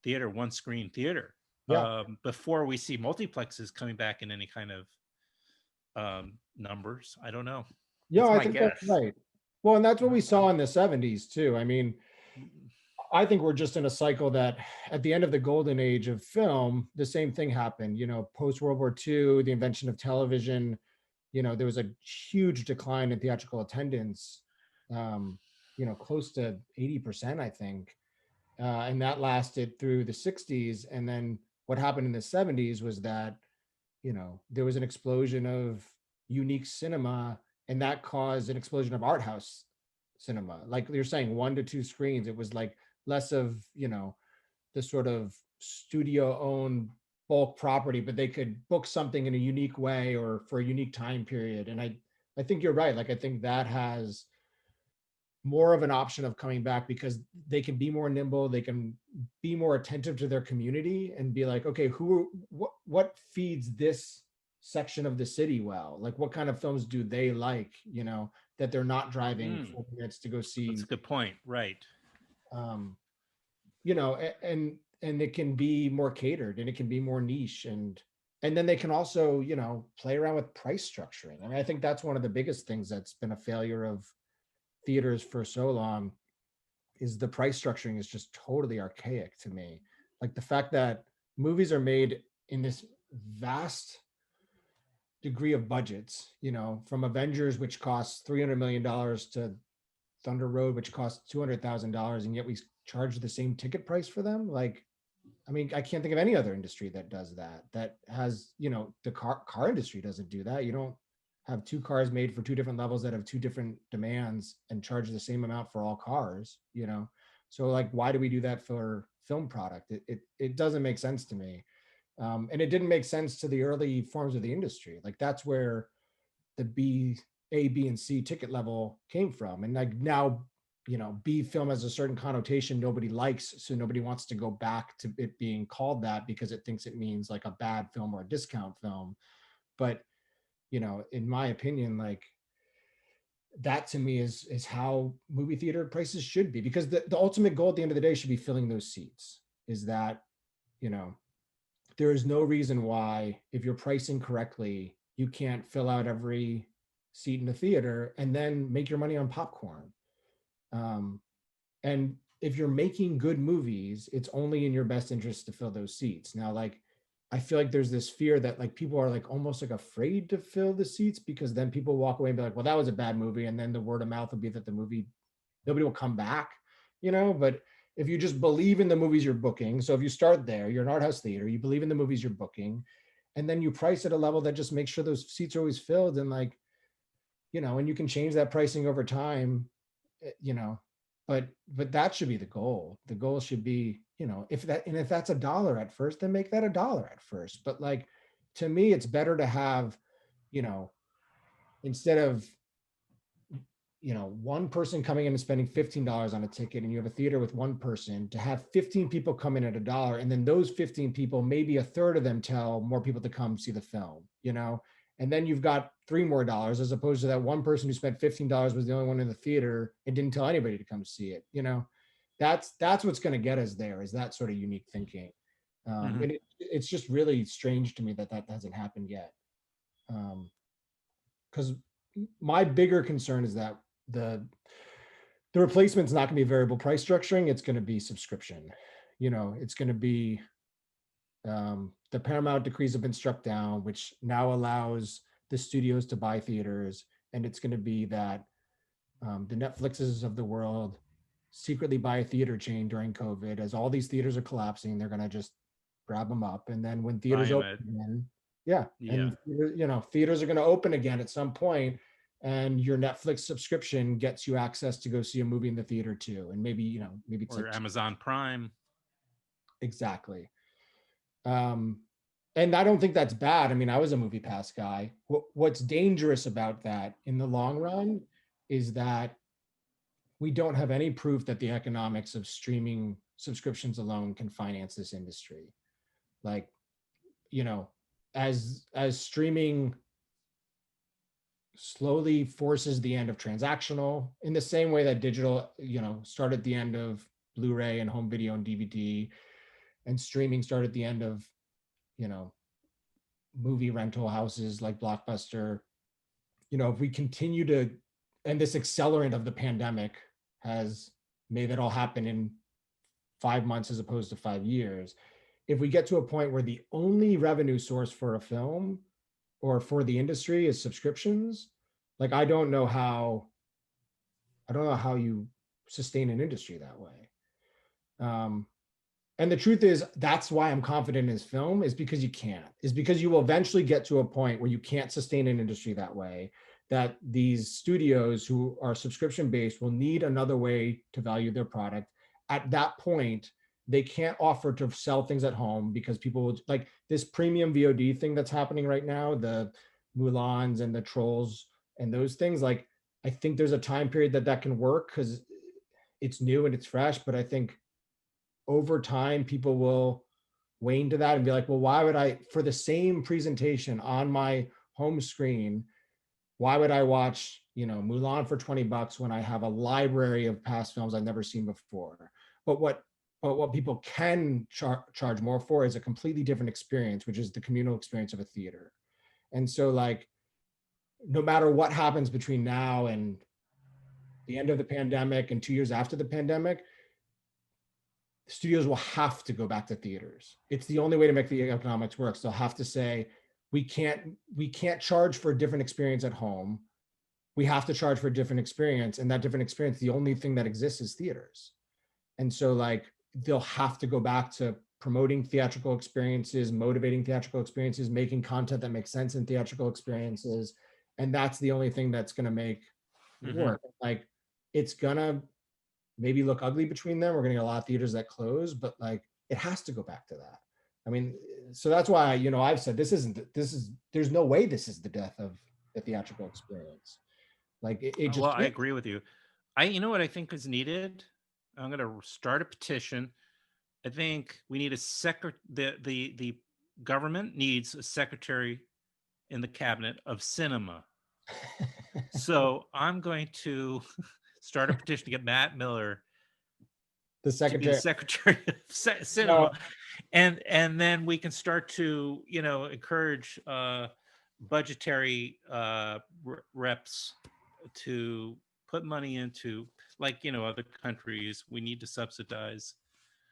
theater, one screen theater, yeah. before we see multiplexes coming back in any kind of numbers. I don't know. Yeah, That's I my think that's guess. right. Well, and that's what we saw in the 70s too. I mean, Mm, I think we're just in a cycle that at the end of the golden age of film, the same thing happened. Post World War II, the invention of television, there was a huge decline in theatrical attendance, um, close to 80%, I think. And that lasted through the 60s. And then what happened in the 70s was that, there was an explosion of unique cinema, and that caused an explosion of art house cinema. Like you're saying, 1 to 2 screens. It was like less of, the sort of studio owned bulk property, but they could book something in a unique way or for a unique time period. And I think you're right. Like, I think that has more of an option of coming back because they can be more nimble, they can be more attentive to their community and be like, okay, what feeds this section of the city well? Like, what kind of films do they like, that they're not driving mm, 40 minutes to go that's see. a good point, right? um and it can be more catered and it can be more niche, and then they can also, play around with price structuring. I mean, I think that's one of the biggest things that's been a failure of theaters for so long, is the price structuring is just totally archaic to me. Like the fact that movies are made in this vast degree of budgets, from Avengers, which costs $300 million, to Thunder Road, which costs $200,000, and yet we charge the same ticket price for them. Like, I mean, I can't think of any other industry that does that. That has, the car industry doesn't do that. You don't have two cars made for two different levels that have two different demands and charge the same amount for all cars. So like, why do we do that for film product? It doesn't make sense to me. And it didn't make sense to the early forms of the industry. Like that's where the A, B, and C ticket level came from. And like now, B film has a certain connotation nobody likes. So nobody wants to go back to it being called that because it thinks it means like a bad film or a discount film. But, in my opinion, like that to me is how movie theater prices should be, because the ultimate goal at the end of the day should be filling those seats. Is that, you know, there is no reason why, if you're pricing correctly, you can't fill out every seat in the theater and then make your money on popcorn. And if you're making good movies, it's only in your best interest to fill those seats. Now, like, I feel like there's this fear that like people are like almost like afraid to fill the seats, because then people walk away and be like, well, that was a bad movie. And then the word of mouth will be that the movie, nobody will come back, but if you just believe in the movies you're booking. So if you start there, you're an art house theater, you believe in the movies you're booking, and then you price at a level that just makes sure those seats are always filled, and like, and you can change that pricing over time, eh, you know, but that should be the goal. The goal should be, if that's $1 at first, then make that $1 at first. But like, to me, it's better to have, you know, instead of, one person coming in and spending $15 on a ticket, and you have a theater with one person, to have 15 people come in at $1. And then those 15 people, maybe a third of them tell more people to come see the film, and then you've got $3 more, as opposed to that one person who spent $15 was the only one in the theater and didn't tell anybody to come see it. That's what's going to get us there, is that sort of unique thinking. And it's just really strange to me that hasn't happened yet. Because my bigger concern is that the replacement's not going to be variable price structuring. It's going to be subscription. It's going to be the Paramount decrees have been struck down, which now allows the studios to buy theaters. And it's going to be that the Netflixes of the world secretly buy a theater chain during COVID. As all these theaters are collapsing, they're going to just grab them up. And then when theaters open again, and theaters are going to open again at some point, and your Netflix subscription gets you access to go see a movie in the theater too. And maybe it's or like Amazon Prime. Exactly. And I don't think that's bad. I mean, I was a Movie Pass guy. What's dangerous about that in the long run is that we don't have any proof that the economics of streaming subscriptions alone can finance this industry. Like, as streaming slowly forces the end of transactional, in the same way that digital, started the end of Blu-ray and home video and DVD, and streaming started the end of, movie rental houses like Blockbuster. If we continue to, and this accelerant of the pandemic has made it all happen in 5 months as opposed to 5 years. If we get to a point where the only revenue source for a film or for the industry is subscriptions, like I don't know how you sustain an industry that way. And the truth is, that's why I'm confident in his film, is because you can't, is because you will eventually get to a point where you can't sustain an industry that way, that these studios who are subscription based will need another way to value their product. At that point, they can't offer to sell things at home, because people will, like this premium VOD thing that's happening right now, the Mulans and the Trolls and those things. Like, I think there's a time period that can work because it's new and it's fresh, but I think over time people will wane to that and be like, well, why would I, for the same presentation on my home screen, why would I watch, Mulan for $20 when I have a library of past films I've never seen before? But what people can charge more for is a completely different experience, which is the communal experience of a theater. And so, like, no matter what happens between now and the end of the pandemic and 2 years after the pandemic, studios will have to go back to theaters. It's the only way to make the economics work. So they'll have to say, we can't charge for a different experience at home. We have to charge for a different experience. And that different experience, the only thing that exists is theaters. And so, like, they'll have to go back to promoting theatrical experiences, motivating theatrical experiences, making content that makes sense in theatrical experiences. And that's the only thing that's going to make it work. Like, it's gonna maybe look ugly between them. We're going to get a lot of theaters that close, but like it has to go back to that. I mean, so that's why, I've said there's no way this is the death of the theatrical experience. Like it Well, just I can't. agree with you. You know what I think is needed? I'm going to start a petition. I think we need a the government needs a secretary in the cabinet of cinema. So I'm going to start a petition to get Matt Miller The to be the secretary. secretary of No, cinema, and then we can start to encourage budgetary reps to put money into, like, other countries. We need to subsidize.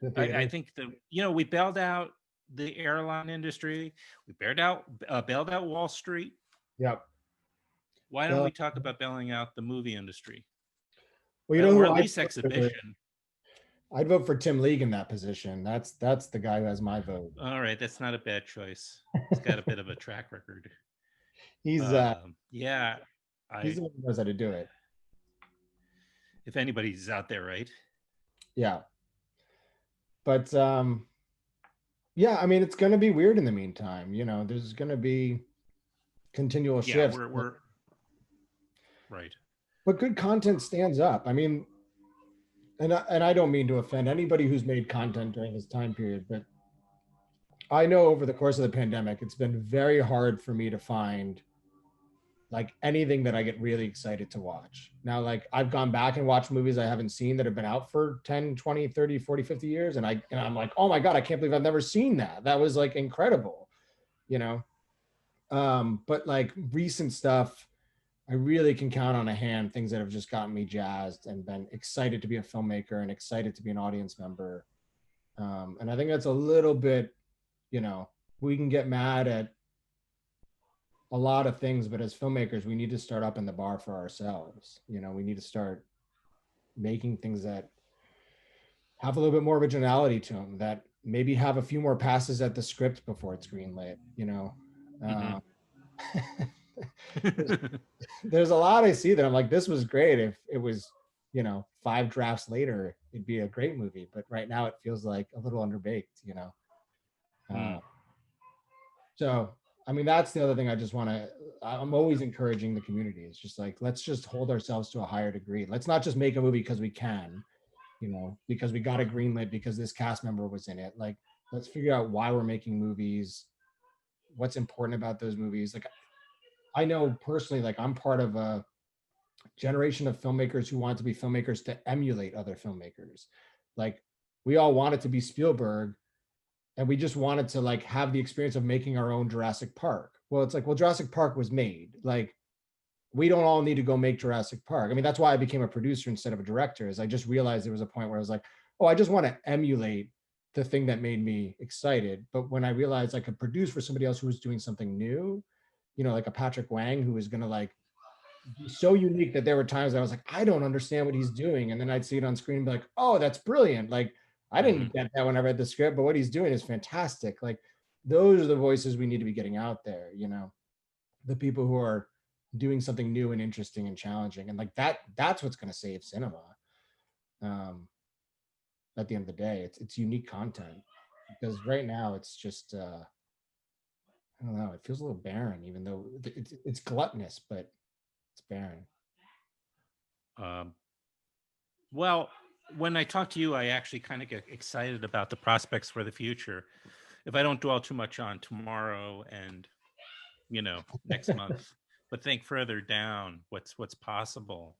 the I theater. think we bailed out the airline industry. We bailed out Wall Street. Yep. Why don't Well, we talk about bailing out the movie industry, well, you know or who at I'd least vote for? exhibition? I'd vote for Tim League in that position. That's the guy who has my vote. All right, that's not a bad choice. He's got a bit of a track record. he's Yeah, he's I the one who knows how to do it. if anybody's out there, right? Yeah. But yeah, I mean, it's going to be weird in the meantime. There's going to be continual Yeah, shifts, we're right. but good content stands up. I mean, and I don't mean to offend anybody who's made content during this time period, but I know over the course of the pandemic, it's been very hard for me to find like anything that I get really excited to watch. Now, like I've gone back and watched movies I haven't seen that have been out for 10, 20, 30, 40, 50 years. And I'm like, oh my God, I can't believe I've never seen that. That was like incredible, you know? But like recent stuff, I really can count on a hand things that have just gotten me jazzed and been excited to be a filmmaker and excited to be an audience member. And I think that's a little bit, we can get mad at a lot of things, but as filmmakers, we need to start up in the bar for ourselves. We need to start making things that have a little bit more originality to them, that maybe have a few more passes at the script before it's greenlit. Mhm. Uh, there's, there's a lot I see that I'm like, this was great. If it was, 5 drafts later, it'd be a great movie. But right now, it feels like a little underbaked. Mm. So, I mean, that's the other thing I just want to, I'm always encouraging the community. It's just like, let's just hold ourselves to a higher degree. Let's not just make a movie because we can, because we got a greenlit because this cast member was in it. Like, let's figure out why we're making movies, what's important about those movies. Like, I know personally, like, I'm part of a generation of filmmakers who want to be filmmakers to emulate other filmmakers. Like, we all want it to be Spielberg, and we just wanted to like have the experience of making our own Jurassic Park. Well, it's like, well, Jurassic Park was made. Like, we don't all need to go make Jurassic Park. I mean, that's why I became a producer instead of a director, is I just realized there was a point where I was like, oh, I just want to emulate the thing that made me excited. But when I realized I could produce for somebody else who was doing something new, like a Patrick Wang, who was going to like be so unique that there were times I was like, I don't understand what he's doing. And then I'd see it on screen and be like, oh, that's brilliant. Like, I Mhm. didn't get that when I read the script, but what he's doing is fantastic. Like, those are the voices we need to be getting out there, the people who are doing something new and interesting and challenging. And like that's what's going to save cinema. Um, at the end of the day, it's unique content, because right now it's just, I don't know, it feels a little barren, even though it's gluttonous, but it's barren. Um, well, when I talk to you, I actually kind of get excited about the prospects for the future. If I don't dwell too much on tomorrow and next month, but think further down, what's possible.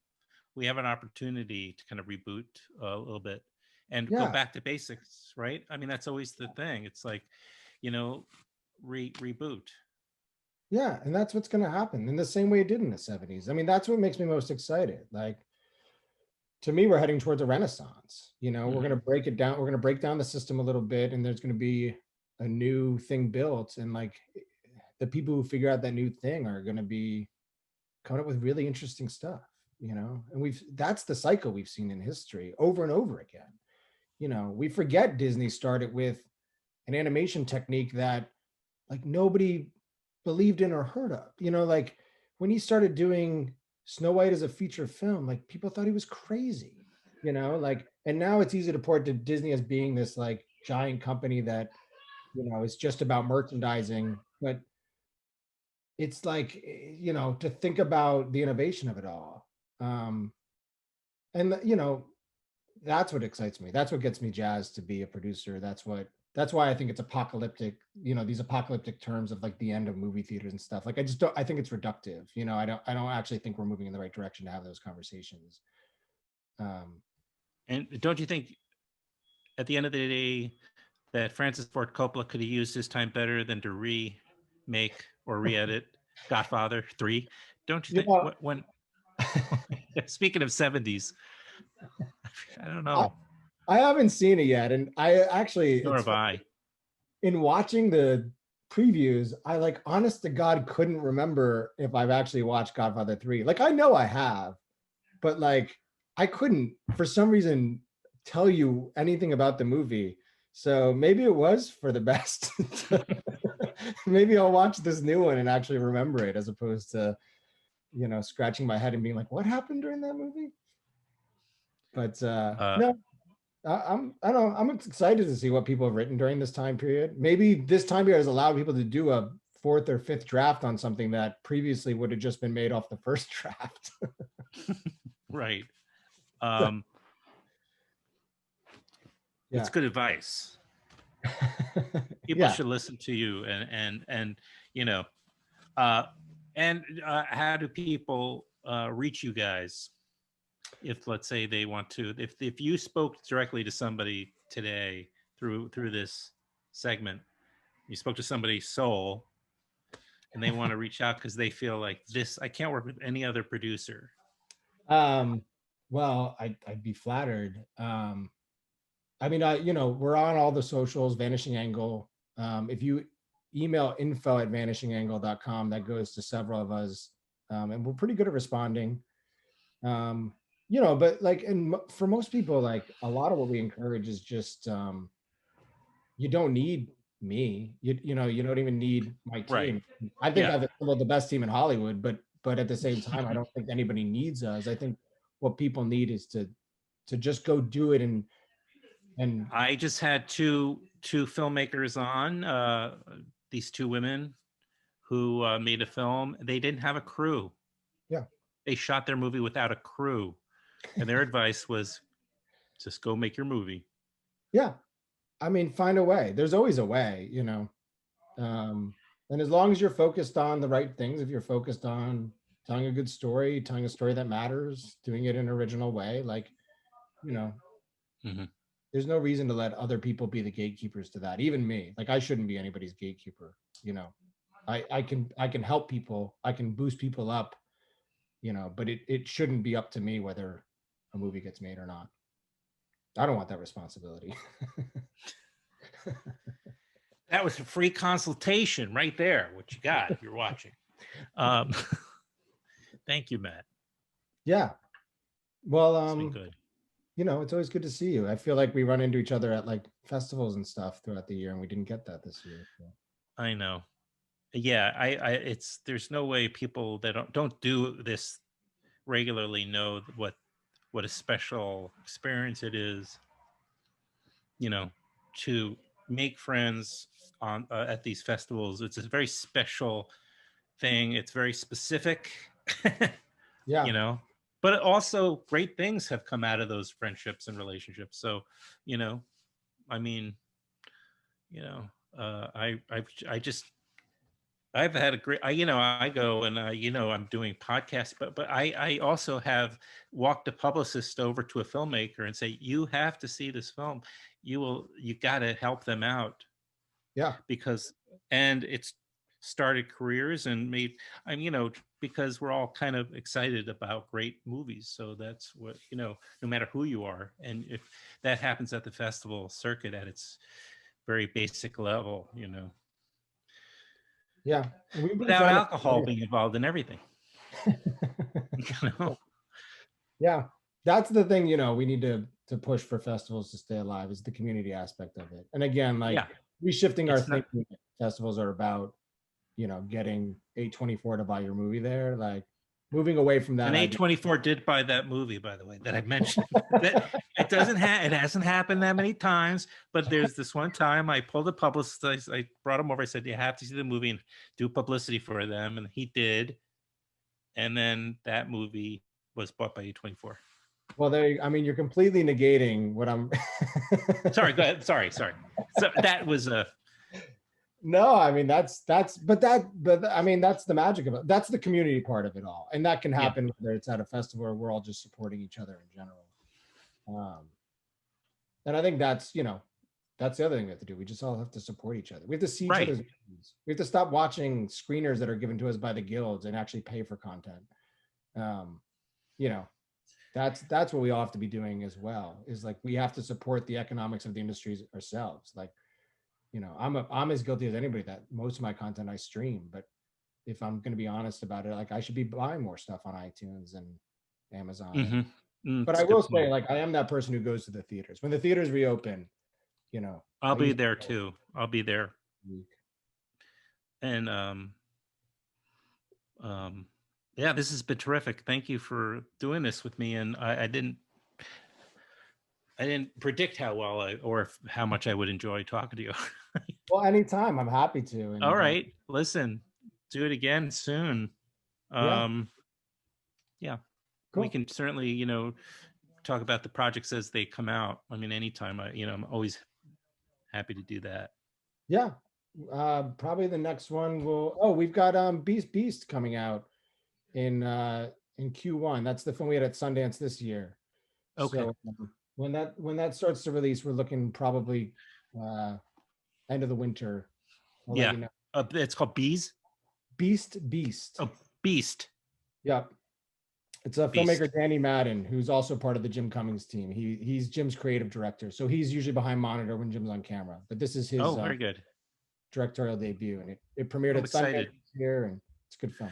We have an opportunity to kind of reboot a little bit and go Yeah. back to basics, right? I mean, that's always the thing. It's like, you know, reboot. Yeah, and that's what's going to happen in the same way it did in the 70s. I mean, that's what makes me most excited. Like, to me, we're heading towards a renaissance. We're going to Hmm. break it down. We're going to break down the system a little bit, and there's going to be a new thing built. And like, the people who figure out that new thing are going to be coming up with really interesting stuff, and that's the cycle we've seen in history over and over again. We forget Disney started with an animation technique that like nobody believed in or heard of. Like when he started doing Snow White as a feature film, like people thought he was crazy. like, and now it's easy to port to Disney as being this like giant company that, is just about merchandising, but it's like, to think about the innovation of it all. And that's what excites me. That's what gets me jazzed to be a producer. That's why I think it's apocalyptic, these apocalyptic terms of like the end of movie theaters and stuff. Like, I just don't, I think it's reductive. I don't actually think we're moving in the right direction to have those conversations. And don't you think at the end of the day that Francis Ford Coppola could have used his time better than to remake or re-edit Godfather 3? Don't you You think know, when speaking of 70s, I don't I, know. I haven't seen it yet. And I actually, Nor it's have I. in watching the previews, I like honest to God couldn't remember if I've actually watched Godfather 3. Like, I know I have, but like I couldn't for some reason tell you anything about the movie. So maybe it was for the best. Maybe I'll watch this new one and actually remember it, as opposed to, scratching my head and being like, what happened during that movie? But no, I don't know. I'm excited to see what people have written during this time period. Maybe this time period has allowed people to do a fourth or fifth draft on something that previously would have just been made off the first draft. Right. Um, Yeah. It's good advice. People Yeah. should listen to you, and you know, how do people reach you guys if, let's say, they want to? If you spoke directly to somebody today through this segment, you spoke to somebody's soul, and they want to reach out because they feel like this, I can't work with any other producer. Um, well, I'd be flattered. I mean, we're on all the socials, Vanishing Angle. If you email info@vanishingangle.com, that goes to several of us. And we're pretty good at responding. But like, and for most people, like a lot of what we encourage is just, you don't need me. You don't even need my Right. team. I think Yeah. I've assembled the best team in Hollywood, but at the same time, I don't think anybody needs us. I think what people need is to just go do it. And I just had two filmmakers on, these two women who made a film. They didn't have a crew. yeah, They shot their movie without a crew, and their advice was just go make your movie. yeah. I mean, find a way. There's always a way. And as long as you're focused on the right things, if you're focused on telling a good story, telling a story that matters, doing it in an original way, like, you know, Mm-hmm. there's no reason to let other people be the gatekeepers to that. Even me, like, I shouldn't be anybody's gatekeeper. I can help people, I can boost people up, but it shouldn't be up to me whether a movie gets made or not. I don't want that responsibility. That was a free consultation right there. What you got if you're watching. Um, thank you, Matt. Yeah. Well, It's been good. it's always good to see you. I feel like we run into each other at like festivals and stuff throughout the year, and we didn't get that this year. So. I know. Yeah, it's there's no way people that don't do this regularly know what a special experience it is, to make friends on at these festivals. It's a very special thing. It's very specific, Yeah. you know. But also, great things have come out of those friendships and relationships. So, you know, I mean, I just I've had a great, I go and I'm doing podcasts, but I also have walked a publicist over to a filmmaker and say, you have to see this film. You got to help them out Yeah. and it's started careers and made, because we're all kind of excited about great movies. So that's what, no matter who you are. And if that happens at the festival circuit at its very basic level, Yeah. And we've been without trying alcohol to. being involved in everything. you know Yeah. That's the thing, we need to push for festivals to stay alive, is the community aspect of it. And again, like, yeah, reshifting our it's not. thinking, festivals are about, getting 824 to buy your movie there. Like, moving away from that And idea. A24 did buy that movie, by the way, that I mentioned. That it hasn't happened that many times, but there's this one time I pulled a publicist. I brought him over. I said, "You have to see the movie and do publicity for them," and he did. And then that movie was bought by A24. Well, I mean, you're completely negating what I'm. Sorry, go ahead. Sorry. So that was a. No, I mean but I mean that's the magic of it. That's the community part of it all, and that can happen whether it's at a festival or we're all just supporting each other in general. And I think that's that's the other thing we have to do. We just all have to support each other. We have to see each other's movies. We have to stop watching screeners that are given to us by the guilds and actually pay for content. That's what we all have to be doing as well. Is like we have to support the economics of the industries ourselves. Like. I'm as guilty as anybody that most of my content I stream, but if I'm going to be honest about it, like I should be buying more stuff on iTunes and Amazon. But I will say, like, I am that person who goes to the theaters when the theaters reopen. I'll be there too. I'll be there. And yeah, this has been terrific. Thank you for doing this with me. And I didn't predict how well how much I would enjoy talking to you. Well, anytime, I'm happy to. And, all right, listen, do it again soon. Yeah, cool. We can certainly, talk about the projects as they come out. I mean, anytime. I'm always happy to do that. Yeah, probably the next one will. Oh, we've got Beast coming out in Q1. That's the film we had at Sundance this year. Okay. So, when that starts to release, we're looking probably end of the winter. Yeah, it's called Beast. Oh, Beast. Yep. It's a filmmaker, Danny Madden, who's also part of the Jim Cummings team. He's Jim's creative director, so he's usually behind monitor when Jim's on camera. But this is his very good directorial debut, and it premiered at Sundance here, and it's a good film.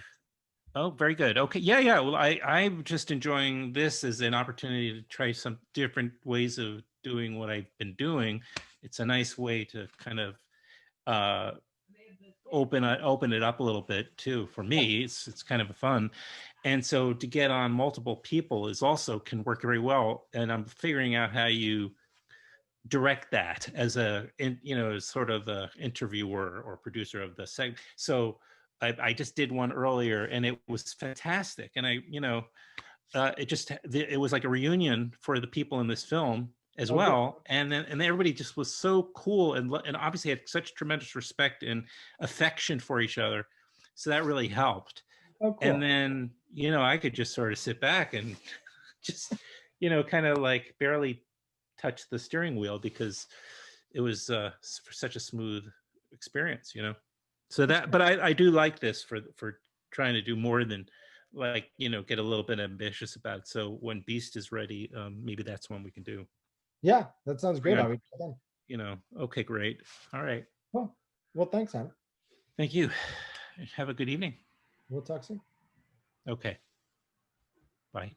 Oh, very good. Okay. Yeah. Well, I'm just enjoying this as an opportunity to try some different ways of doing what I've been doing. It's a nice way to kind of open it up a little bit too. For me, it's kind of fun. And so to get on multiple people can work very well. And I'm figuring out how you direct that as sort of a interviewer or producer of the segment. So I just did one earlier and it was fantastic. And it was like a reunion for the people in this film as well. And everybody just was so cool and obviously had such tremendous respect and affection for each other. So that really helped. Oh, cool. And then, I could just sort of sit back and just, kind of like barely touch the steering wheel because it was such a smooth experience, So but I do like this for trying to do more than like, get a little bit ambitious about it. So when Beast is ready, maybe that's when we can do. Yeah, that sounds great. Okay, great. All right. Well, thanks, Hannah. Thank you. Have a good evening. We'll talk soon. Okay. Bye.